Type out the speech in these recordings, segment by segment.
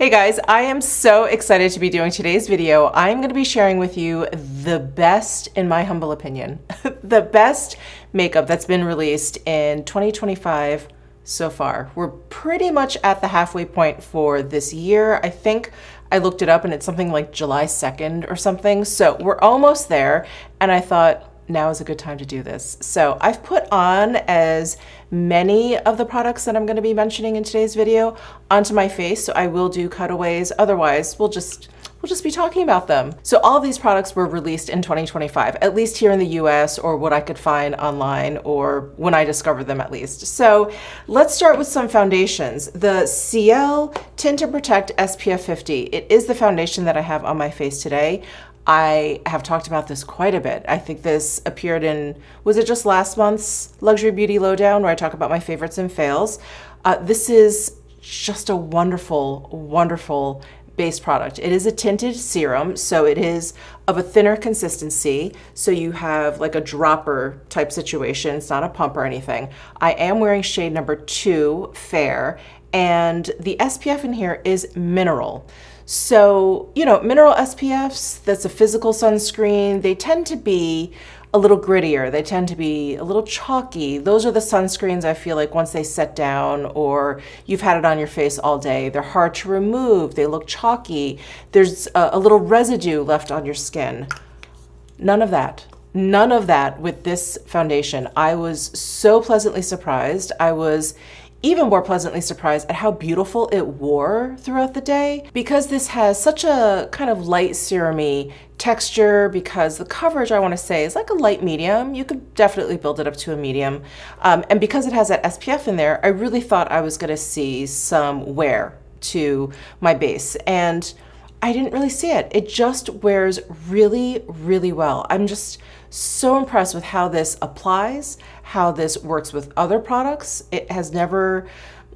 Hey guys, I am so excited to be doing today's video. I'm going to be sharing with you the best, in my humble opinion, the best makeup that's been released in 2025 so far. We're pretty much at the halfway point for this year. I think I looked it up and it's something like July 2nd or something. So we're almost there. And I thought, now is a good time to do this. So I've put on as many of the products that I'm going to be mentioning in today's video onto my face. So I will do cutaways. Otherwise, we'll just be talking about them. So all of these products were released in 2025, at least here in the US, or what I could find online, or when I discovered them at least. So let's start with some foundations. The CL Tint and Protect SPF 50. It is the foundation that I have on my face today. I have talked about this quite a bit. I think this appeared in, was it just last month's Luxury Beauty Lowdown where I talk about my favorites and fails? This is just a wonderful, wonderful base product. It is a tinted serum, so it is of a thinner consistency. So you have like a dropper type situation. It's not a pump or anything. I am wearing shade number 2, Fair, and the SPF in here is mineral. So, you know, mineral SPFs, that's a physical sunscreen. They tend to be a little grittier. They tend to be a little chalky. Those are the sunscreens I feel like once they set down or you've had it on your face all day, they're hard to remove. They look chalky. There's a little residue left on your skin. None of that. None of that with this foundation. I was so pleasantly surprised. I was even more pleasantly surprised at how beautiful it wore throughout the day, because this has such a kind of light serum-y texture, because the coverage I want to say is like a light medium. You could definitely build it up to a medium. And because it has that SPF in there, I really thought I was going to see some wear to my base. And I didn't really see it. It just wears really, really well. I'm just so impressed with how this applies, how this works with other products. It has never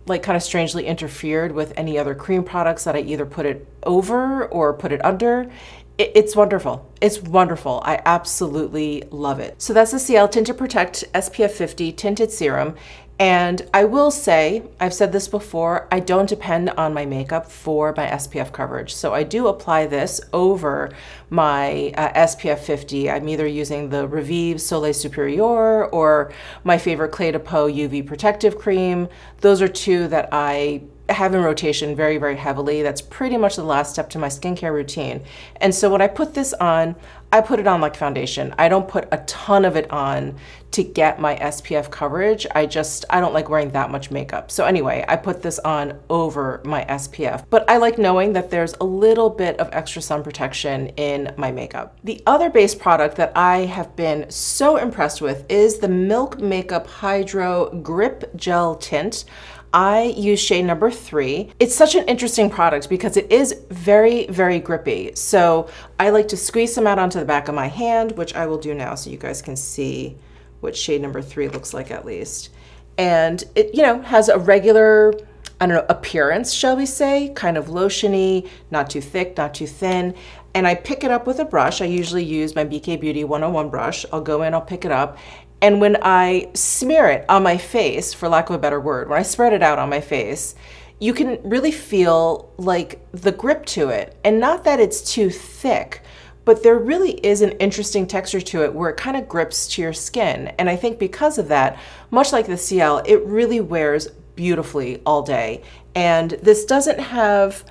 like kind of strangely interfered with any other cream products that I either put it over or put it under. It's wonderful. It's wonderful. I absolutely love it. So that's the CL Tint and Protect SPF 50 Tinted Serum. And I will say, I've said this before, I don't depend on my makeup for my SPF coverage. So I do apply this over my SPF 50. I'm either using the Revive Soleil Superior or my favorite Clé de Peau UV Protective Cream. Those are two that I have in rotation very, very heavily. That's pretty much the last step to my skincare routine. And so when I put this on, I put it on like foundation. I don't put a ton of it on to get my SPF coverage. I don't like wearing that much makeup. So anyway, I put this on over my SPF, but I like knowing that there's a little bit of extra sun protection in my makeup. The other base product that I have been so impressed with is the Milk Makeup Hydro Grip Gel Tint. I use shade number 3. It's such an interesting product because it is very, very grippy. So I like to squeeze some out onto the back of my hand, which I will do now so you guys can see what shade number 3 looks like at least. And it, you know, has a regular, I don't know, appearance, shall we say, kind of lotiony, not too thick, not too thin. And I pick it up with a brush. I usually use my BK Beauty 101 brush. I'll go in, I'll pick it up. And when I smear it on my face, for lack of a better word, when I spread it out on my face, you can really feel like the grip to it. And not that it's too thick, but there really is an interesting texture to it where it kind of grips to your skin. And I think because of that, much like the CL, it really wears beautifully all day. And this doesn't have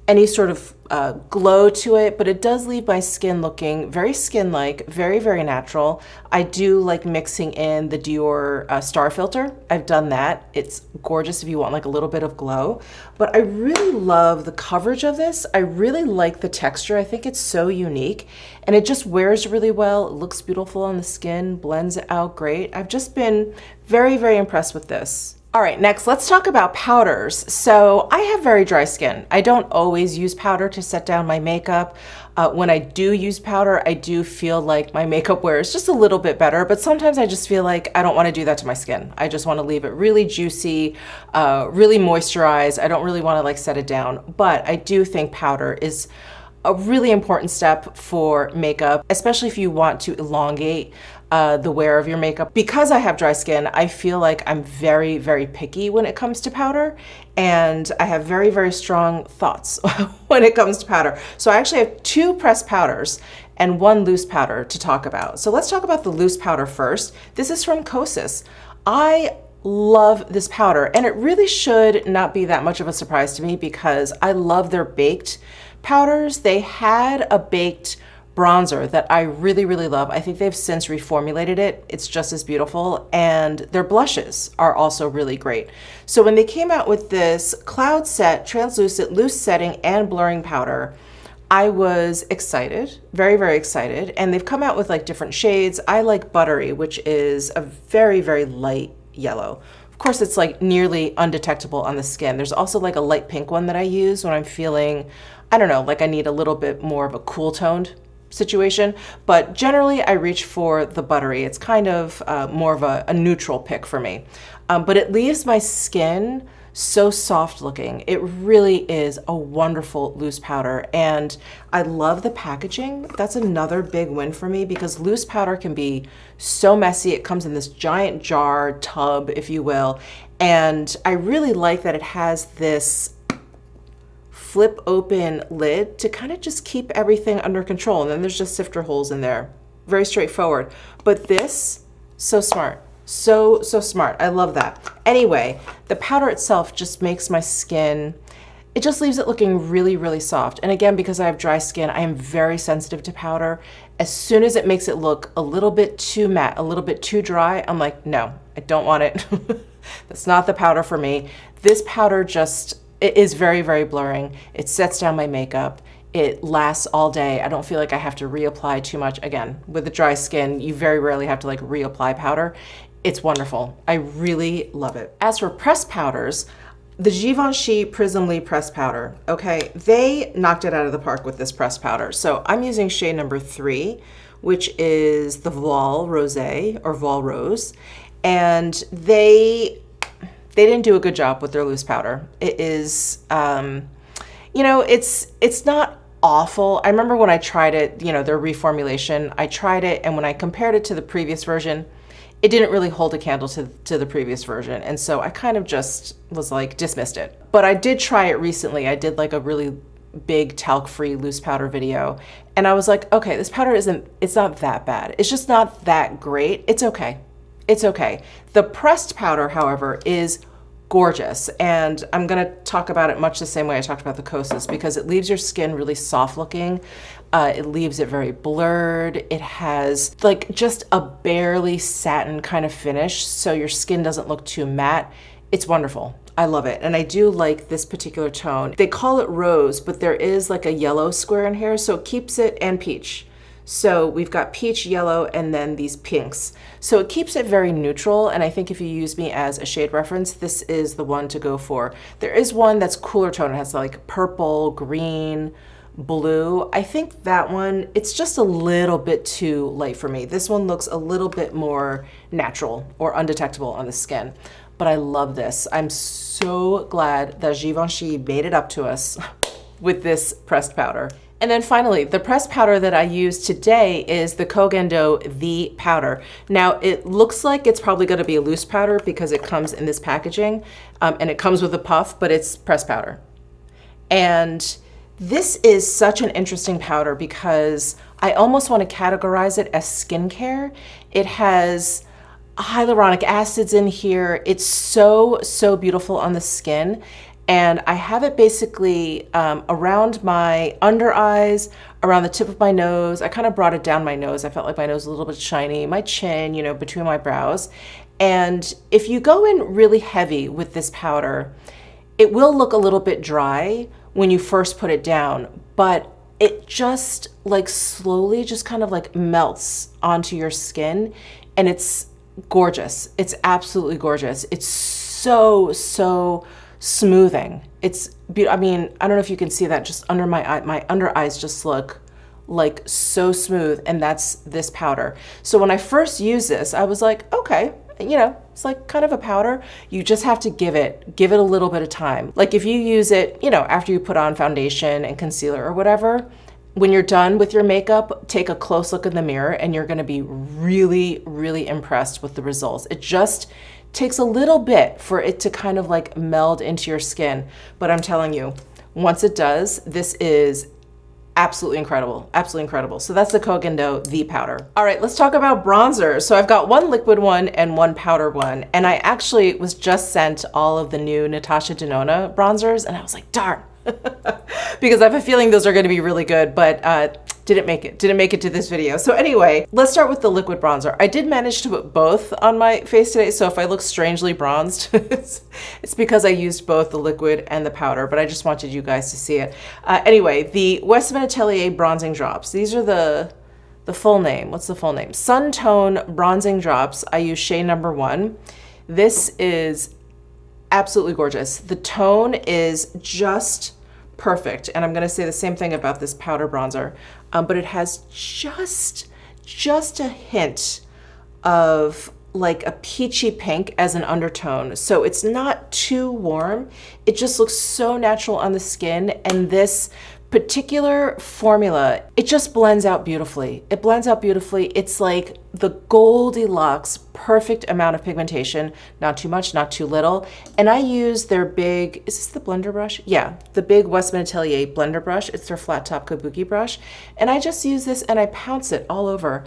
any sort of glow to it, but it does leave my skin looking very skin-like, very, very natural. I do like mixing in the Dior Star Filter. I've done that. It's gorgeous if you want like a little bit of glow, but I really love the coverage of this. I really like the texture. I think it's so unique and it just wears really well. It looks beautiful on the skin, blends it out great. I've just been very, very impressed with this. All right, next, let's talk about powders. So I have very dry skin. I don't always use powder to set down my makeup. When I do use powder, I do feel like my makeup wears just a little bit better, but sometimes I just feel like I don't want to do that to my skin. I just want to leave it really juicy, really moisturized. I don't really want to like set it down, but I do think powder is a really important step for makeup, especially if you want to elongate the wear of your makeup. Because I have dry skin, I feel like I'm very, very picky when it comes to powder, and I have very, very strong thoughts when it comes to powder. So I actually have 2 pressed powders and 1 loose powder to talk about. So let's talk about the loose powder first. This is from Kosas. I love this powder, and it really should not be that much of a surprise to me because I love their baked powders. They had a baked bronzer that I really, really love. I think they've since reformulated it. It's just as beautiful. And their blushes are also really great. So when they came out with this Cloud Set Translucent Loose Setting and Blurring Powder, I was excited, very, very excited. And they've come out with like different shades. I like Buttery, which is a very, very light yellow. Of course, it's like nearly undetectable on the skin. There's also like a light pink one that I use when I'm feeling, I don't know, like I need a little bit more of a cool toned situation, but generally I reach for the Buttery. It's kind of more of a neutral pick for me, but it leaves my skin so soft looking. It really is a wonderful loose powder, and I love the packaging. That's another big win for me because loose powder can be so messy. It comes in this giant jar, tub, if you will, and I really like that it has this flip open lid to kind of just keep everything under control. And then there's just sifter holes in there. Very straightforward. But this, so smart. So smart. I love that. Anyway, the powder itself just makes my skin, it just leaves it looking really, really soft. And again, because I have dry skin, I am very sensitive to powder. As soon as it makes it look a little bit too matte, a little bit too dry, I'm like, no, I don't want it. That's not the powder for me. This powder just, it is very, very blurring. It sets down my makeup. It lasts all day. I don't feel like I have to reapply too much. Again, with the dry skin, you very rarely have to like reapply powder. It's wonderful. I really love it. As for pressed powders, the Givenchy Prism pressed powder, okay, they knocked it out of the park with this pressed powder. So I'm using shade number 3, which is the Vol Rosé or Vol Rose, and they didn't do a good job with their loose powder. It is, you know, it's not awful. I remember when I tried it, you know, their reformulation, I tried it, and when I compared it to the previous version, it didn't really hold a candle to the previous version. And so I kind of just was like, dismissed it. But I did try it recently. I did like a really big talc-free loose powder video. And I was like, okay, this powder it's not that bad. It's just not that great. It's okay. It's okay. The pressed powder, however, is gorgeous. And I'm gonna talk about it much the same way I talked about the Kosas because it leaves your skin really soft looking. It leaves it very blurred. It has like just a barely satin kind of finish, so your skin doesn't look too matte. It's wonderful. I love it. And I do like this particular tone. They call it rose, but there is like a yellow square in here, so it keeps it, and peach. So we've got peach, yellow, and then these pinks. So it keeps it very neutral, and I think if you use me as a shade reference, this is the one to go for. There is one that's cooler tone. It has like purple, green, blue. I think that one, it's just a little bit too light for me. This one looks a little bit more natural or undetectable on the skin. But I love this. I'm so glad that Givenchy made it up to us with this pressed powder. And then finally, the pressed powder that I use today is the Kogendo The Powder. Now, it looks like it's probably gonna be a loose powder because it comes in this packaging, and it comes with a puff, but it's pressed powder. And this is such an interesting powder because I almost want to categorize it as skincare. It has hyaluronic acids in here. It's so beautiful on the skin. And I have it basically around my under eyes, around the tip of my nose. I kind of brought it down my nose. I felt like my nose was a little bit shiny, my chin, you know, between my brows. And if you go in really heavy with this powder, it will look a little bit dry when you first put it down, but it just like slowly just kind of like melts onto your skin, and it's gorgeous. It's absolutely gorgeous. It's so smoothing. I mean, I don't know if you can see that just under my eye. My under eyes just look like so smooth, and that's this powder. So when I first used this, I was like, okay, you know, it's like kind of a powder. You just have to give it a little bit of time. Like if you use it, you know, after you put on foundation and concealer or whatever, When you're done with your makeup, take a close look in the mirror and you're gonna be really, really impressed with the results. It just takes a little bit for it to kind of like meld into your skin. But I'm telling you, once it does, this is absolutely incredible, absolutely incredible. So that's the Kogendo, the powder. All right, let's talk about bronzer. So I've got one liquid one and one powder one. And I actually was just sent all of the new Natasha Denona bronzers and I was like, darn. Because I have a feeling those are going to be really good, but didn't make it to this video. So anyway, let's start with the liquid bronzer. I did manage to put both on my face today, so if I look strangely bronzed, it's because I used both the liquid and the powder, but I just wanted you guys to see it. Anyway, the Westman Atelier bronzing drops. These are the full name. What's the full name? Sun Tone Bronzing Drops. I use shade number 1. This is absolutely gorgeous. The tone is just perfect. And I'm going to say the same thing about this powder bronzer, but it has just a hint of like a peachy pink as an undertone. So it's not too warm. It just looks so natural on the skin. And this particular formula, it just blends out beautifully. It blends out beautifully. It's like the Goldilocks perfect amount of pigmentation, not too much, not too little. And I use their big, is this the blender brush? Yeah, the big Westman Atelier blender brush. It's their flat top kabuki brush. And I just use this and I pounce it all over.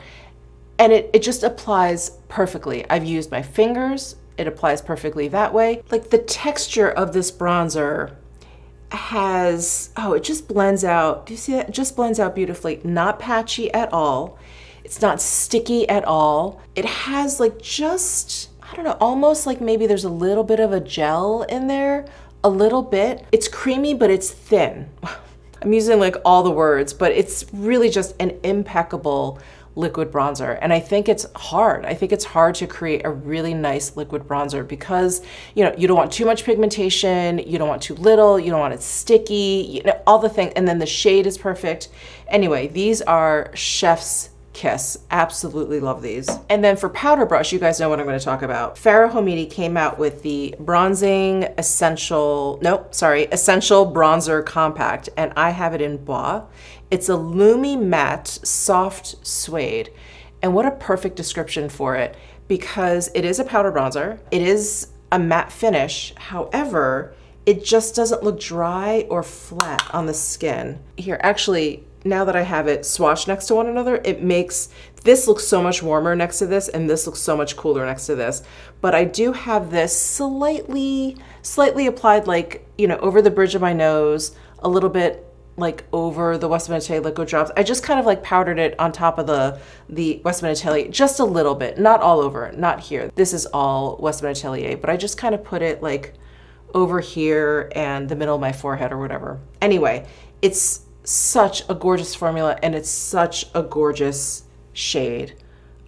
And it just applies perfectly. I've used my fingers. It applies perfectly that way. Like the texture of this bronzer has, oh, it just blends out. Do you see that? It just blends out beautifully. Not patchy at all. It's not sticky at all. It has like just, I don't know, almost like maybe there's a little bit of a gel in there, a little bit. It's creamy, but it's thin. I'm using like all the words, but it's really just an impeccable liquid bronzer. And I think it's hard. I think it's hard to create a really nice liquid bronzer because, you know, you don't want too much pigmentation, you don't want too little, you don't want it sticky, you know, all the things. And then the shade is perfect. Anyway, these are chef's kiss. Absolutely love these. And then for powder brush, you guys know what I'm going to talk about. Farah Homidi came out with the bronzing essential bronzer compact, and I have it in Bois. It's a Lumi Matte Soft Suede. And what a perfect description for it, because it is a powder bronzer. It is a matte finish. However, it just doesn't look dry or flat on the skin. Here, actually, now that I have it swatched next to one another, it makes this look so much warmer next to this, and this looks so much cooler next to this. But I do have this slightly applied, like, you know, over the bridge of my nose, a little bit like over the Westman Atelier liquid drops. I just kind of like powdered it on top of the Westman Atelier, just a little bit, not all over, not here. This is all Westman Atelier, but I just kind of put it like over here and the middle of my forehead or whatever. Anyway, it's such a gorgeous formula and it's such a gorgeous shade.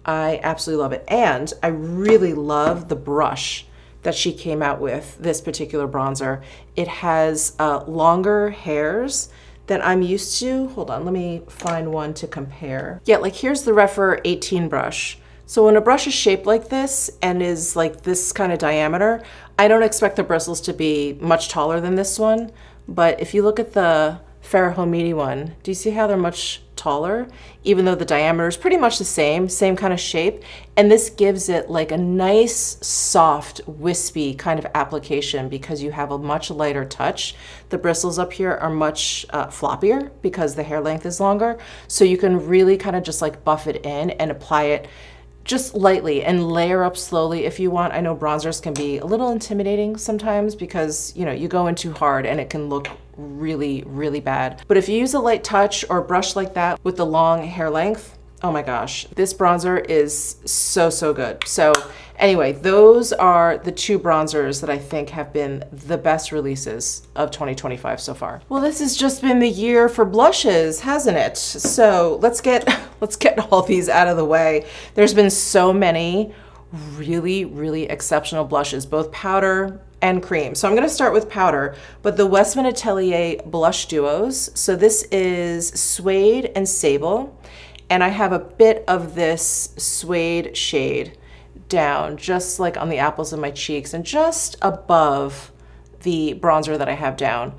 I absolutely love it. And I really love the brush that she came out with, this particular bronzer. It has longer hairs than I'm used to. Hold on, let me find one to compare. Yeah, like here's the Refer 18 brush. So when a brush is shaped like this and is like this kind of diameter, I don't expect the bristles to be much taller than this one. But if you look at the Farah Homidi one, do you see how they're much taller? Even though the diameter is pretty much the same kind of shape. And this gives it like a nice, soft, wispy kind of application because you have a much lighter touch. The bristles up here are much floppier because the hair length is longer. So you can really kind of just like buff it in and apply it just lightly and layer up slowly if you want. I know bronzers can be a little intimidating sometimes because, you know, you go in too hard and it can look really, really bad. But if you use a light touch or brush like that with the long hair length, oh my gosh, this bronzer is so good. So anyway, those are the two bronzers that I think have been the best releases of 2025 so far. Well, this has just been the year for blushes, hasn't it? So let's get all these out of the way. There's been so many really exceptional blushes, both powder and cream. So I'm going to start with powder, but the Westman Atelier blush duos. So this is Suede and Sable. And I have a bit of this suede shade down, just like on the apples of my cheeks and just above the bronzer that I have down.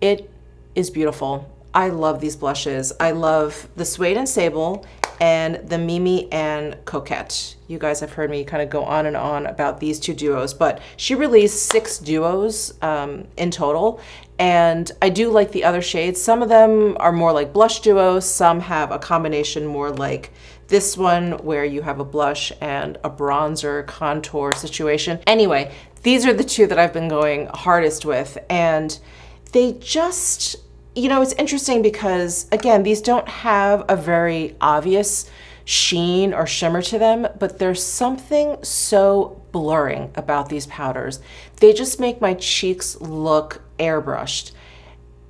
It is beautiful. I love these blushes. I love the Suede and Sable and the Mimi and Coquette. You guys have heard me kind of go on and on about these two duos, but she released 6 duos in total. And I do like the other shades. Some of them are more like blush duos. Some have a combination more like this one where you have a blush and a bronzer contour situation. Anyway, these are the two that I've been going hardest with. And they just, you know, it's interesting because, again, these don't have a very obvious sheen or shimmer to them, but there's something so blurring about these powders. They just make my cheeks look airbrushed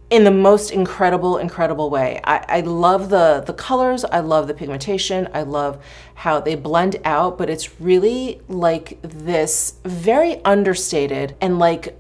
in the most incredible way. I love the colors, I love the pigmentation, I love how they blend out, but it's really like this very understated and like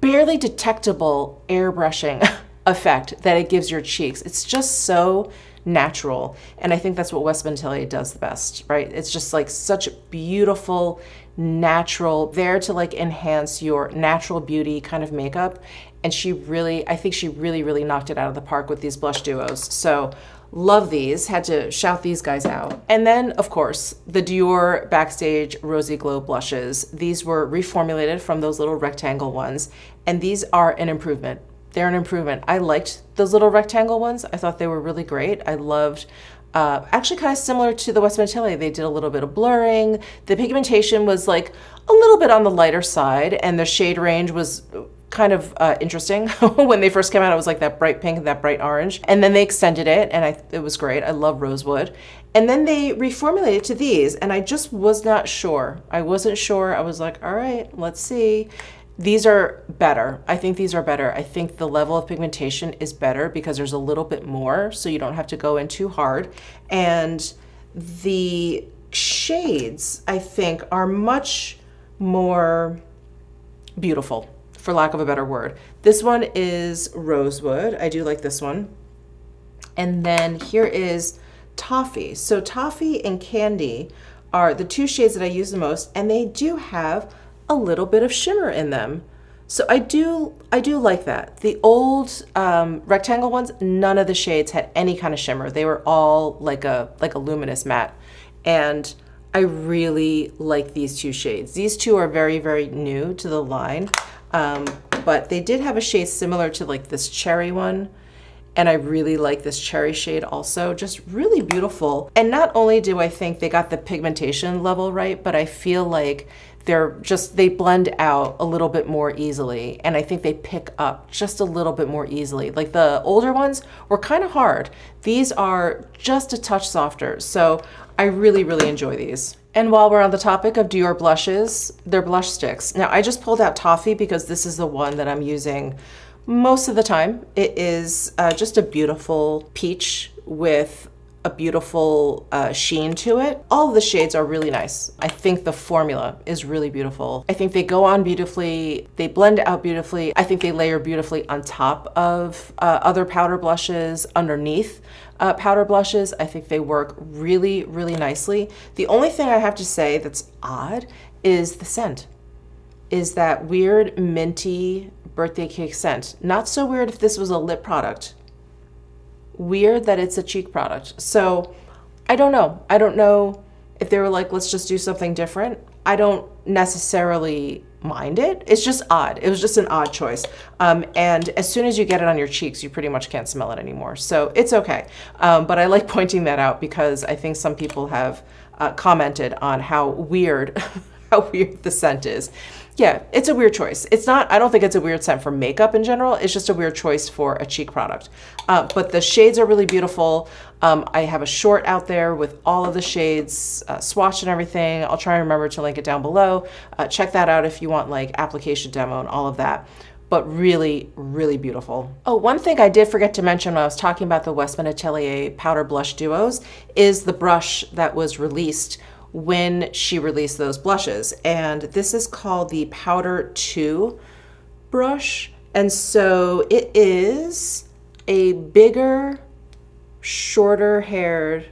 barely detectable airbrushing effect that it gives your cheeks. It's just so natural. And I think that's what West Atelier does the best, right? It's just like such beautiful, natural, there to like enhance your natural beauty kind of makeup. And I think she really knocked it out of the park with these blush duos. So love these, had to shout these guys out. And then of course, the Dior Backstage Rosy Glow blushes. These were reformulated from those little rectangle ones. And these are an improvement. They're an improvement. I liked those little rectangle ones. I thought they were really great. I loved, actually kind of similar to the West Atelier. They did a little bit of blurring. The pigmentation was like a little bit on the lighter side, and the shade range was kind of interesting. When they first came out, it was like that bright pink, that bright orange. And then they extended it, and it was great. I love Rosewood. And then they reformulated to these, and I just was not sure. I wasn't sure. I was like, all right, let's see. These are better. I think these are better. I think the level of pigmentation is better because there's a little bit more, so you don't have to go in too hard. And the shades, I think, are much more beautiful, for lack of a better word. This one is Rosewood. I do like this one. And then here is Toffee. So Toffee and Candy are the two shades that I use the most, and they do have a little bit of shimmer in them. So I do like that. The old rectangle ones, none of the shades had any kind of shimmer. They were all like a luminous matte. And I really like these two shades. These two are very new to the line, but they did have a shade similar to like this cherry one. And I really like this cherry shade also, just really beautiful. And not only do I think they got the pigmentation level right, but I feel like they blend out a little bit more easily. And I think they pick up just a little bit more easily. Like the older ones were kind of hard. These are just a touch softer. So I really enjoy these. And while we're on the topic of Dior blushes, they're blush sticks. Now I just pulled out Toffee because this is the one that I'm using most of the time. It is just a beautiful peach with a beautiful sheen to it. All of the shades are really nice. I think the formula is really beautiful. I think they go on beautifully. They blend out beautifully. I think they layer beautifully on top of other powder blushes, underneath powder blushes. I think they work really nicely. The only thing I have to say that's odd is the scent. Is that weird minty birthday cake scent. Not so weird if this was a lip product. Weird that it's a cheek product. So I don't know. I don't know if they were like, let's just do something different. I don't necessarily mind it. It's just odd. It was just an odd choice. And as soon as you get it on your cheeks, you pretty much can't smell it anymore. So it's okay. But I like pointing that out because I think some people have commented on how weird the scent is. Yeah, it's a weird choice. It's not, I don't think it's a weird scent for makeup in general. It's just a weird choice for a cheek product. But the shades are really beautiful. I have a short out there with all of the shades swatched and everything. I'll try and remember to link it down below. Check that out if you want like application demo and all of that. But really beautiful. Oh, one thing I did forget to mention when I was talking about the West Atelier powder blush duos is the brush that was released when she released those blushes. And this is called the Powder 2 brush. And so it is a bigger, shorter haired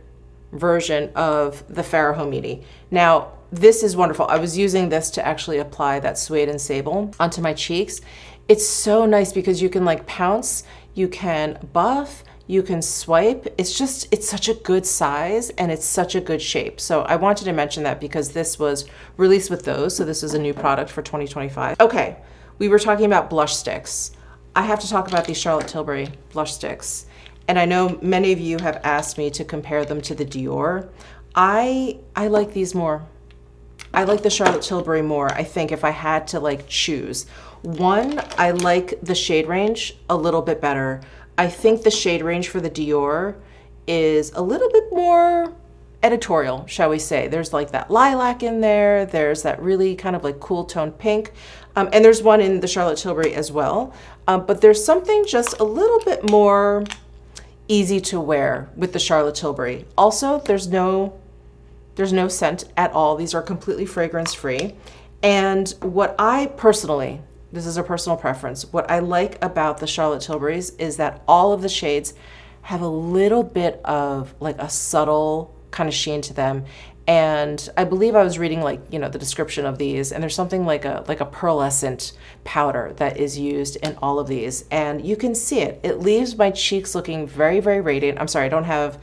version of the Farrah Homidi. Now, this is wonderful. I was using this to actually apply that Suede and Sable onto my cheeks. It's so nice because you can like pounce you can buff, you can swipe. It's such a good size and it's such a good shape. So I wanted to mention that because this was released with those. So this is a new product for 2025. Okay, we were talking about blush sticks. I have to talk about these Charlotte Tilbury blush sticks. And I know many of you have asked me to compare them to the Dior. I like these more. I like the Charlotte Tilbury more, I think, if I had to like choose. One, I like the shade range a little bit better. I think the shade range for the Dior is a little bit more editorial, shall we say. There's like that lilac in there. There's that really kind of like cool toned pink. And there's one in the Charlotte Tilbury as well. But there's something just a little bit more easy to wear with the Charlotte Tilbury. Also, there's no scent at all. These are completely fragrance free. And what I personally, this is a personal preference, what I like about the Charlotte Tilburys is that all of the shades have a little bit of like a subtle kind of sheen to them. And I believe I was reading like, you know, the description of these, and there's something like a pearlescent powder that is used in all of these. And you can see it. It leaves my cheeks looking very, very radiant. I'm sorry, I don't have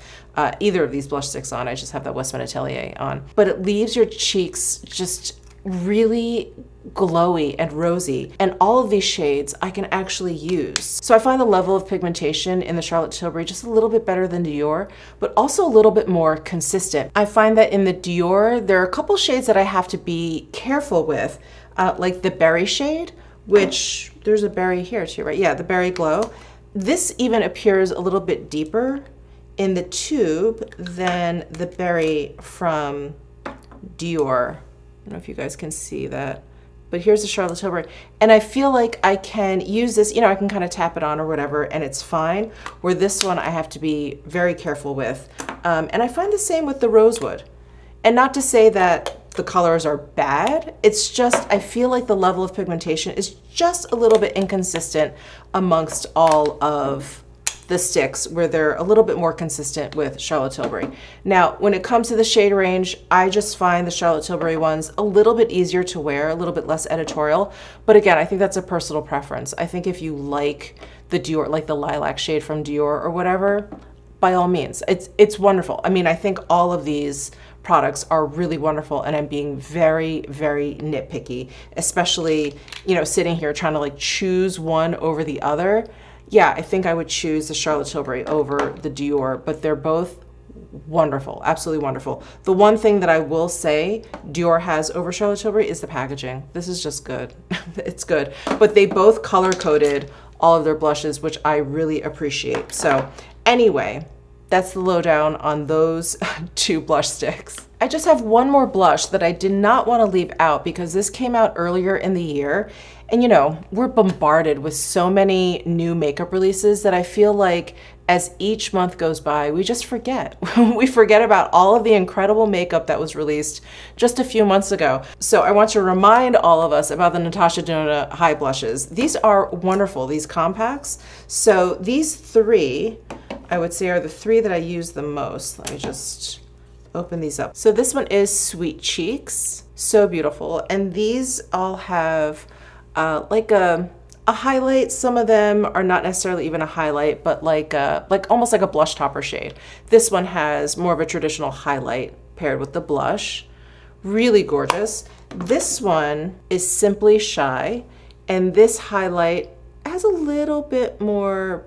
either of these blush sticks on. I just have that Westman Atelier on. But it leaves your cheeks just really glowy and rosy, and all of these shades I can actually use. So I find the level of pigmentation in the Charlotte Tilbury just a little bit better than Dior, but also a little bit more consistent. I find that in the Dior, there are a couple shades that I have to be careful with, like the berry shade, which there's a berry here too, right? Yeah, the berry glow. This even appears a little bit deeper in the tube than the berry from Dior. I don't know if you guys can see that, but here's the Charlotte Tilbury. And I feel like I can use this, you know, I can kind of tap it on or whatever and it's fine. Where this one I have to be very careful with. And I find the same with the Rosewood. And not to say that the colors are bad, it's just, I feel like the level of pigmentation is just a little bit inconsistent amongst all of the sticks, where they're a little bit more consistent with Charlotte Tilbury. Now, when it comes to the shade range, I just find the Charlotte Tilbury ones a little bit easier to wear, a little bit less editorial. But again, I think that's a personal preference. I think if you like the Dior, like the lilac shade from Dior or whatever, by all means, it's wonderful. I mean, I think all of these products are really wonderful, and I'm being very, very nitpicky, especially, you know, sitting here trying to like choose one over the other. Yeah, I think I would choose the Charlotte Tilbury over the Dior, but they're both wonderful, absolutely wonderful. The one thing that I will say Dior has over Charlotte Tilbury is the packaging. This is just good. It's good. But they both color-coded all of their blushes, which I really appreciate. So anyway, that's the lowdown on those two blush sticks. I just have one more blush that I did not want to leave out because this came out earlier in the year. And you know, we're bombarded with so many new makeup releases that I feel like as each month goes by, we just forget. We forget about all of the incredible makeup that was released just a few months ago. So I want to remind all of us about the Natasha Denona High Blushes. These are wonderful, these compacts. So these three, I would say, are the three that I use the most. Let me just open these up. So this one is Sweet Cheeks, so beautiful. And these all have like a highlight. Some of them are not necessarily even a highlight, but like almost like a blush topper shade. This one has more of a traditional highlight paired with the blush. Really gorgeous. This one is Simply Shy, and this highlight has a little bit more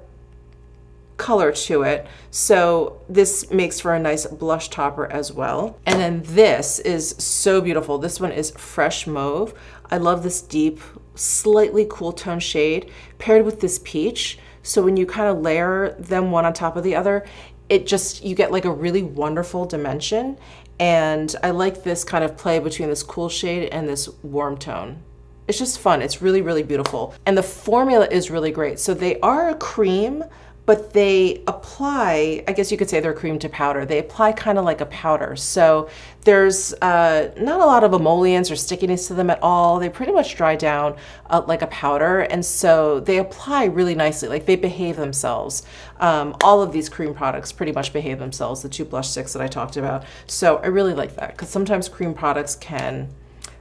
color to it, so this makes for a nice blush topper as well. And then this is so beautiful. This one is Fresh Mauve. I love this deep, slightly cool tone shade paired with this peach. So when you kind of layer them one on top of the other, it just, you get like a really wonderful dimension. And I like this kind of play between this cool shade and this warm tone. It's just fun. It's really, really beautiful. And the formula is really great. So they are a cream, but they apply, I guess you could say they're cream to powder. They apply kind of like a powder. So there's not a lot of emollients or stickiness to them at all. They pretty much dry down like a powder. And so they apply really nicely, like they behave themselves. All of these cream products pretty much behave themselves, the two blush sticks that I talked about. So I really like that, because sometimes cream products can,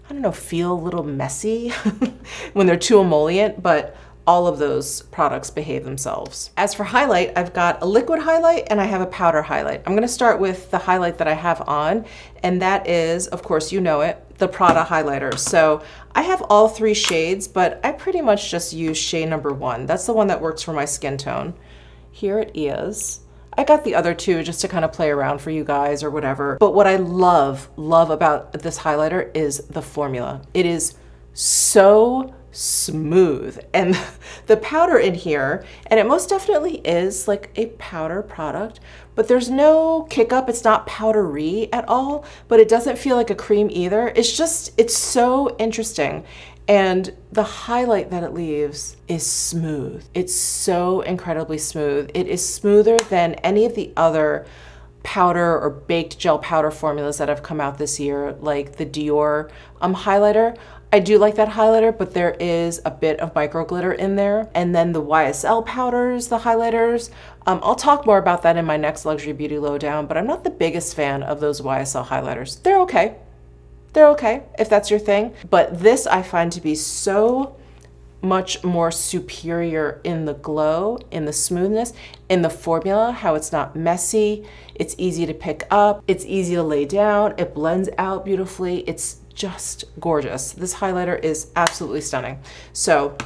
I don't know, feel a little messy when they're too emollient, but all of those products behave themselves. As for highlight, I've got a liquid highlight and I have a powder highlight. I'm gonna start with the highlight that I have on, and that is, of course, you know it, the Prada highlighter. So I have all 3 shades, but I pretty much just use shade number 1. That's the one that works for my skin tone. Here it is. I got the other 2 just to kind of play around for you guys or whatever. But what I love about this highlighter is the formula. It is so smooth, and the powder in here, and it most definitely is like a powder product, but there's no kick up. It's not powdery at all, but it doesn't feel like a cream either. It's so interesting. And the highlight that it leaves is smooth. It's so incredibly smooth. It is smoother than any of the other powder or baked gel powder formulas that have come out this year, like the Dior highlighter. I do like that highlighter, but there is a bit of micro glitter in there. And then the YSL powders, the highlighters, I'll talk more about that in my next Luxury Beauty Lowdown, but I'm not the biggest fan of those YSL highlighters. They're okay. They're okay if that's your thing. But this I find to be so much more superior in the glow, in the smoothness, in the formula, how it's not messy, it's easy to pick up, it's easy to lay down, it blends out beautifully. It's just gorgeous. This highlighter is absolutely stunning. So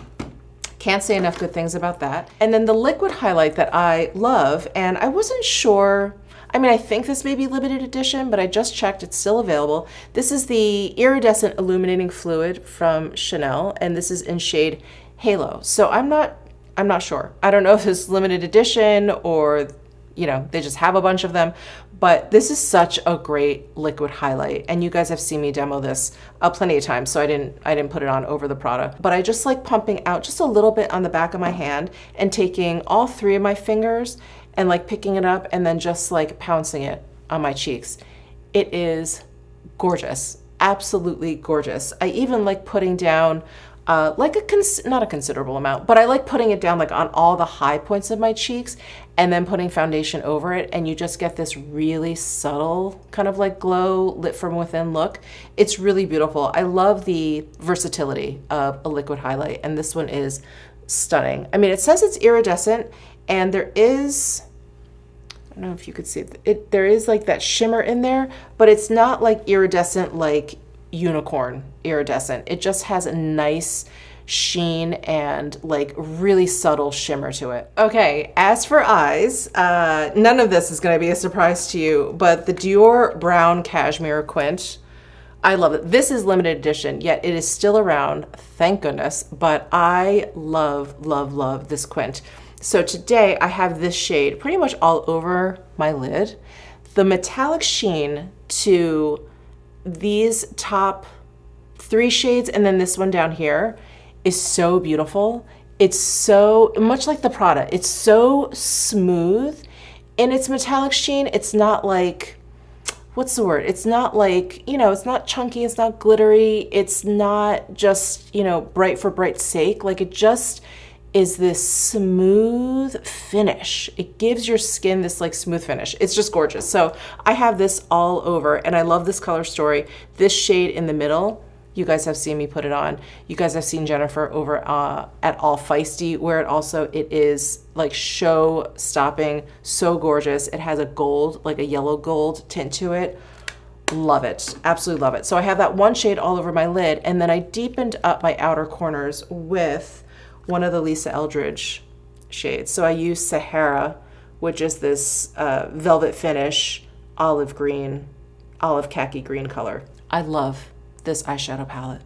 can't say enough good things about that. And then the liquid highlight that I love, and I wasn't sure, I mean, I think this may be limited edition, but I just checked, it's still available. This is the Iridescent Illuminating Fluid from Chanel, and this is in shade Halo. So I'm not sure. I don't know if it's limited edition or, you know, they just have a bunch of them, but this is such a great liquid highlight. And you guys have seen me demo this plenty of times, so I didn't put it on over the product, but I just like pumping out just a little bit on the back of my hand and taking all 3 of my fingers and like picking it up and then just like pouncing it on my cheeks. It is gorgeous, absolutely gorgeous. I even like putting down like not a considerable amount, but I like putting it down like on all the high points of my cheeks and then putting foundation over it, and you just get this really subtle kind of like glow, lit from within look. It's really beautiful. I love the versatility of a liquid highlight, and this one is stunning. I mean, it says it's iridescent, and there is, I don't know if you could see it, there is like that shimmer in there, but it's not like iridescent like unicorn iridescent. It just has a nice sheen and like really subtle shimmer to it. Okay, as for eyes, none of this is going to be a surprise to you, but the Dior Brown Cashmere Quint, I love it. This is limited edition, yet it is still around, thank goodness, but I love this quint. So today I have this shade pretty much all over my lid. The metallic sheen to these top 3 shades and then this one down here is so beautiful. It's so much like the Prada. It's so smooth in its metallic sheen. It's not like, what's the word? It's not like, you know, it's not chunky, it's not glittery, it's not just, you know, bright for bright's sake. Like, it just is this smooth finish. It gives your skin this like smooth finish. It's just gorgeous. So I have this all over, and I love this color story. This shade in the middle, you guys have seen me put it on. You guys have seen Jennifer over at All Feisty wear it also. It is like show stopping, so gorgeous. It has a gold, like a yellow gold tint to it. Love it, absolutely love it. So I have that one shade all over my lid, and then I deepened up my outer corners with one of the Lisa Eldridge shades. So I use Sahara, which is this velvet finish, olive khaki green color. I love this eyeshadow palette.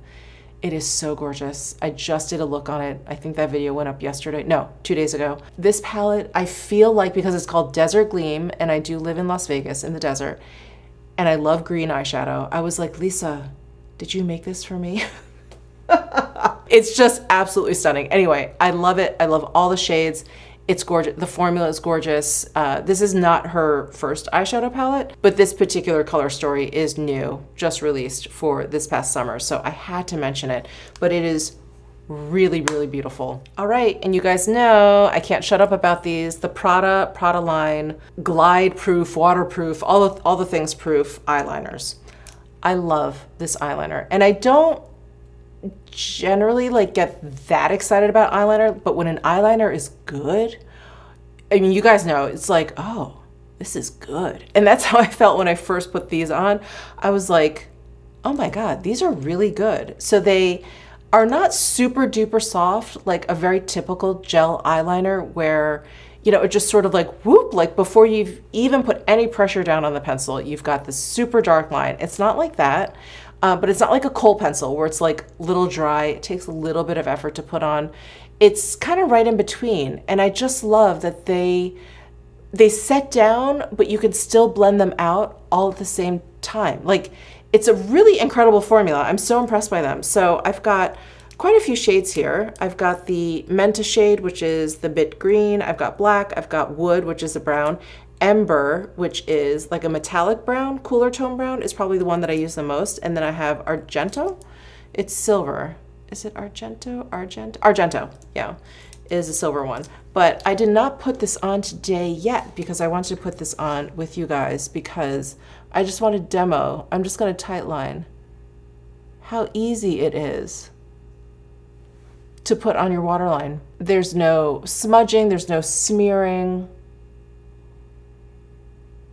It is so gorgeous. I just did a look on it. I think that video went up yesterday. No, 2 days ago. This palette, I feel like, because it's called Desert Gleam, and I do live in Las Vegas in the desert, and I love green eyeshadow, I was like, Lisa, did you make this for me? It's just absolutely stunning. Anyway, I love it. I love all the shades. It's gorgeous. The formula is gorgeous. This is not her first eyeshadow palette, but this particular color story is new, just released for this past summer. So I had to mention it, but it is really, really beautiful. All right, and you guys know I can't shut up about these. The Prada line, glide proof, waterproof, all the things proof eyeliners. I love this eyeliner, and I don't generally like get that excited about eyeliner, but when an eyeliner is good, I mean, you guys know, it's like, oh, this is good. And that's how I felt when I first put these on. I was like, oh my God, these are really good. So they are not super duper soft, like a very typical gel eyeliner where, you know, it just sort of like whoop, like before you've even put any pressure down on the pencil, you've got this super dark line. It's not like that, but it's not like a kohl pencil where it's like little dry. It takes a little bit of effort to put on. It's kind of right in between. And I just love that they set down, but you can still blend them out all at the same time. Like, it's a really incredible formula. I'm so impressed by them. So I've got quite a few shades here. I've got the Menta shade, which is the bit green. I've got black. I've got wood, which is a brown. Ember, which is like a metallic brown, cooler tone brown, is probably the one that I use the most. And then I have Argento. It's silver. Is it Argento? Argento, yeah, is a silver one. But I did not put this on today yet because I wanted to put this on with you guys because I just want to demo. I'm just going to tight line how easy it is to put on your waterline. There's no smudging, there's no smearing.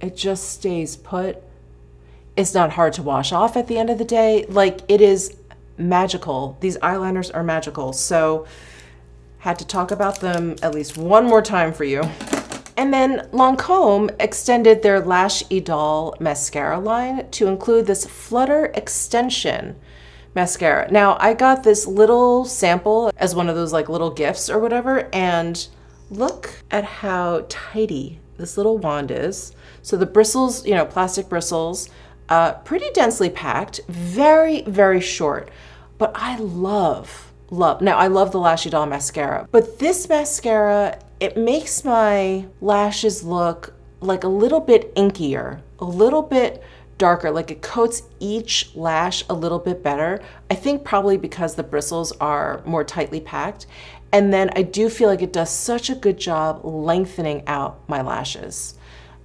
It just stays put. It's not hard to wash off at the end of the day. Like, it is magical. These eyeliners are magical. So had to talk about them at least one more time for you. And then Lancome extended their Lash Idole mascara line to include this Flutter Extension mascara. Now, I got this little sample as one of those like little gifts or whatever, and look at how tidy this little wand is. So the bristles, you know, plastic bristles, pretty densely packed, very, very short. But I love, now I love the Lash Idole mascara, but this mascara, it makes my lashes look like a little bit inkier, a little bit darker, like it coats each lash a little bit better. I think probably because the bristles are more tightly packed. And then I do feel like it does such a good job lengthening out my lashes.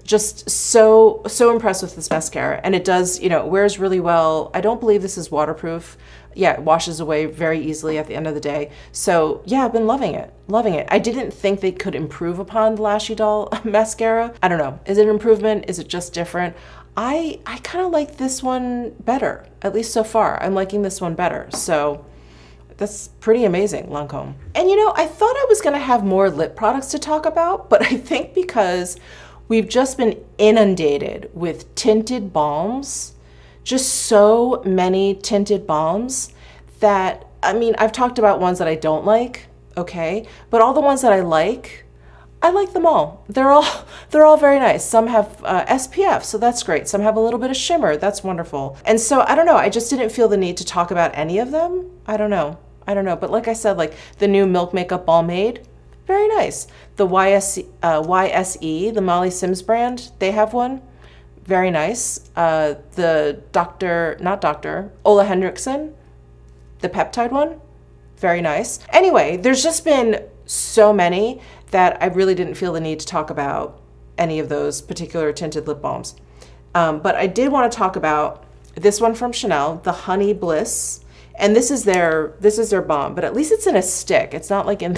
Just so impressed with this mascara. And it does, you know, it wears really well. I don't believe this is waterproof. Yeah, it washes away very easily at the end of the day. So yeah, I've been loving it, loving it. I didn't think they could improve upon the Lash Idole mascara. I don't know, is it an improvement? Is it just different? I kind of like this one better, at least so far. I'm liking this one better. So that's pretty amazing, Lancome. And you know, I thought I was gonna have more lip products to talk about, but I think because we've just been inundated with tinted balms, just so many tinted balms that, I mean, I've talked about ones that I don't like, okay? But all the ones that I like them all. They're all very nice. Some have SPF, so that's great. Some have a little bit of shimmer, that's wonderful. And so, I don't know, I just didn't feel the need to talk about any of them. I don't know. But like I said, like the new Milk Makeup Balmaid, very nice. The YSE, the Molly Sims brand, they have one. Very nice. The Ola Hendrickson, the peptide one, very nice. Anyway, there's just been so many that I really didn't feel the need to talk about any of those particular tinted lip balms. But I did want to talk about this one from Chanel, the Honey Bliss. And this is their balm, but at least it's in a stick. It's not like in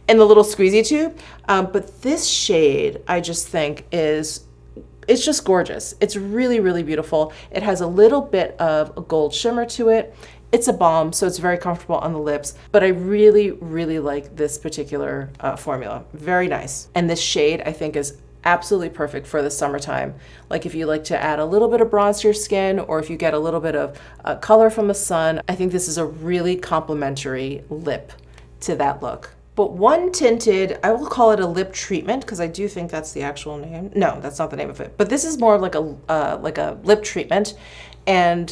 the little squeezy tube. But this shade, I just think it's just gorgeous. It's really, really beautiful. It has a little bit of a gold shimmer to it. It's a balm, so it's very comfortable on the lips, but I really, really like this particular formula. Very nice. And this shade, I think, is absolutely perfect for the summertime. Like if you like to add a little bit of bronze to your skin, or if you get a little bit of color from the sun, I think this is a really complimentary lip to that look. But one tinted, I will call it a lip treatment because I do think that's the actual name. No, that's not the name of it. But this is more of like a lip treatment. And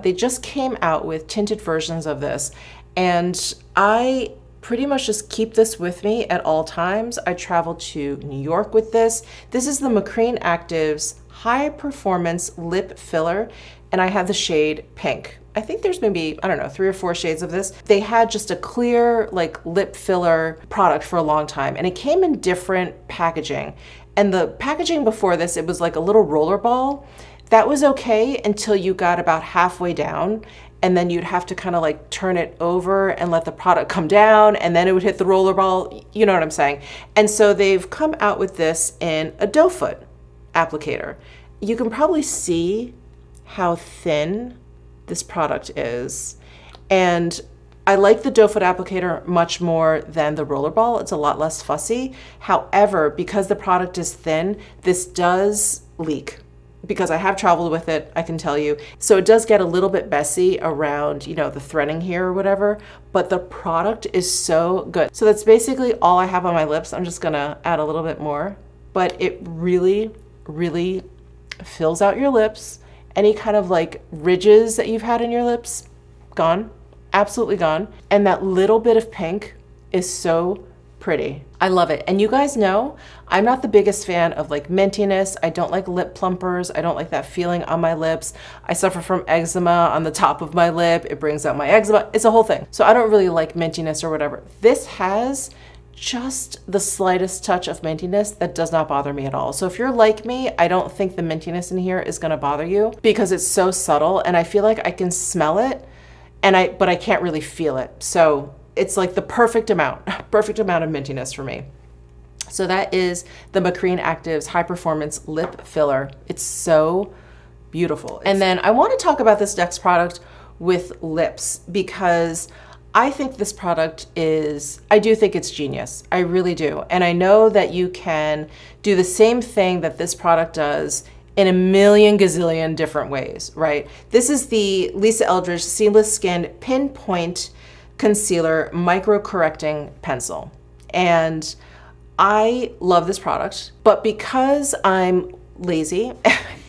they just came out with tinted versions of this. And I pretty much just keep this with me at all times. I travel to New York with this. This is the McCrane Actives High Performance Lip Filler. And I have the shade Pink. I think there's maybe, I don't know, 3 or 4 shades of this. They had just a clear like lip filler product for a long time, and it came in different packaging. And the packaging before this, it was like a little roller ball That was okay until you got about halfway down, and then you'd have to kind of like turn it over and let the product come down, and then it would hit the roller ball. You know what I'm saying? And so they've come out with this in a doe foot applicator. You can probably see how thin this product is. And I like the doe foot applicator much more than the rollerball. It's a lot less fussy. However, because the product is thin, this does leak. Because I have traveled with it, I can tell you. So it does get a little bit messy around, you know, the threading here or whatever, but the product is so good. So that's basically all I have on my lips. I'm just gonna add a little bit more, but it really, really fills out your lips. Any kind of like ridges that you've had in your lips, gone, absolutely gone. And that little bit of pink is so pretty. I love it. And you guys know, I'm not the biggest fan of like mintiness. I don't like lip plumpers. I don't like that feeling on my lips. I suffer from eczema on the top of my lip. It brings out my eczema. It's a whole thing. So I don't really like mintiness or whatever. This has just the slightest touch of mintiness that does not bother me at all. So if you're like me, I don't think the mintiness in here is gonna bother you because it's so subtle and I feel like I can smell it but I can't really feel it. So it's like the perfect amount of mintiness for me. So that is the Pkwy Active's High Performance Lip Filler. It's so beautiful. And then I want to talk about this next product with lips because I think this product I do think it's genius. I really do. And I know that you can do the same thing that this product does in a million gazillion different ways, right? This is the Lisa Eldridge Seamless Skin Pinpoint Concealer Micro Correcting Pencil. And I love this product, but because I'm lazy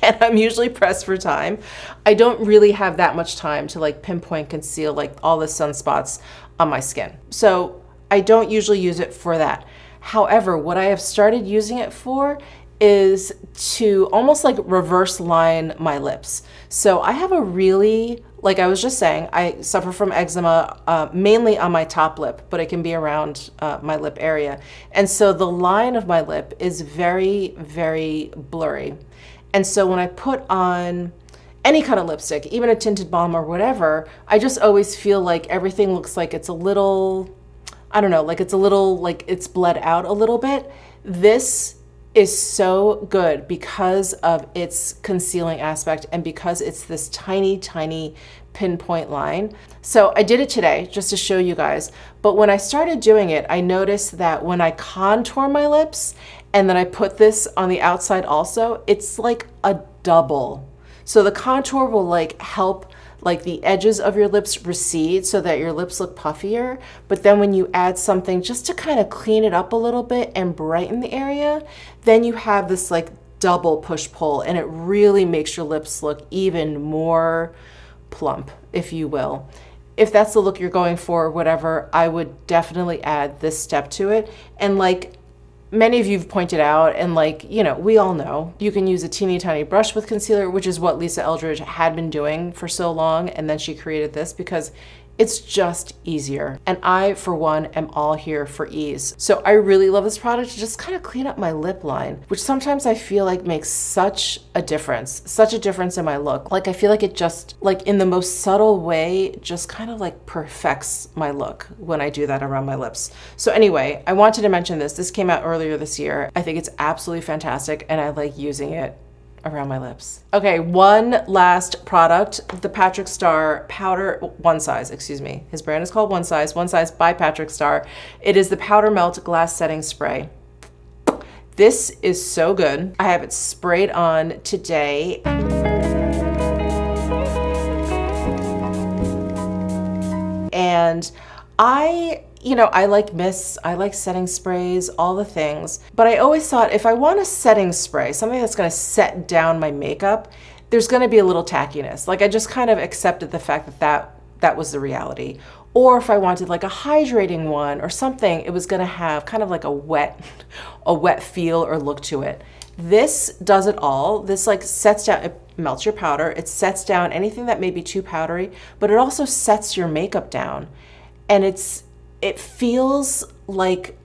and I'm usually pressed for time, I don't really have that much time to like pinpoint conceal like all the sunspots on my skin. So I don't usually use it for that. However, what I have started using it for is to almost like reverse line my lips. So I have a really, like I was just saying, I suffer from eczema mainly on my top lip, but it can be around my lip area. And so the line of my lip is very, very blurry. And so when I put on any kind of lipstick, even a tinted balm or whatever, I just always feel like everything looks like it's a little, I don't know, like it's a little, like it's bled out a little bit. This is so good because of its concealing aspect and because it's this tiny, tiny pinpoint line. So I did it today just to show you guys. But when I started doing it, I noticed that when I contour my lips and then I put this on the outside also, it's like a double. So the contour will like help like the edges of your lips recede so that your lips look puffier. But then when you add something just to kind of clean it up a little bit and brighten the area, then you have this like double push-pull and it really makes your lips look even more plump, if you will. If that's the look you're going for or whatever, I would definitely add this step to it. And like many of you have pointed out, and like, you know, we all know, you can use a teeny tiny brush with concealer, which is what Lisa Eldridge had been doing for so long. And then she created this because it's just easier. And I, for one, am all here for ease. So I really love this product to just kind of clean up my lip line, which sometimes I feel like makes such a difference in my look. Like I feel like it just, like in the most subtle way, just kind of like perfects my look when I do that around my lips. So anyway, I wanted to mention this. This came out earlier this year. I think it's absolutely fantastic and I like using it around my lips. Okay, one last product, the Patrick Star Powder One Size, excuse me. His brand is called One Size by Patrick Star. It is the Powder Melt Glass Setting Spray. This is so good. I have it sprayed on today. And I like mists, I like setting sprays, all the things. But I always thought if I want a setting spray, something that's gonna set down my makeup, there's gonna be a little tackiness. Like I just kind of accepted the fact that was the reality. Or if I wanted like a hydrating one or something, it was gonna have kind of like a wet feel or look to it. This does it all. This like sets down, it melts your powder, it sets down anything that may be too powdery, but it also sets your makeup down. And it feels like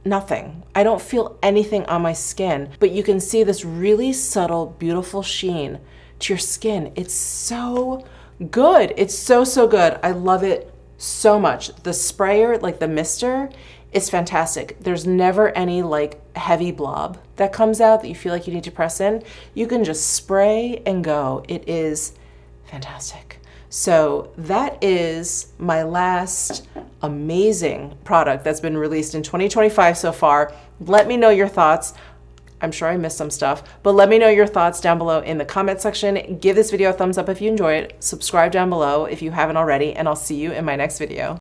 nothing. I don't feel anything on my skin, but you can see this really subtle, beautiful sheen to your skin. It's so good. It's so, so good. I love it so much. The sprayer, like the mister, is fantastic. There's never any like heavy blob that comes out that you feel like you need to press in. You can just spray and go. It is fantastic. So that is my last amazing product that's been released in 2025 so far. Let me know your thoughts. I'm sure I missed some stuff, but let me know your thoughts down below in the comment section. Give this video a thumbs up if you enjoy it. Subscribe down below if you haven't already, and I'll see you in my next video.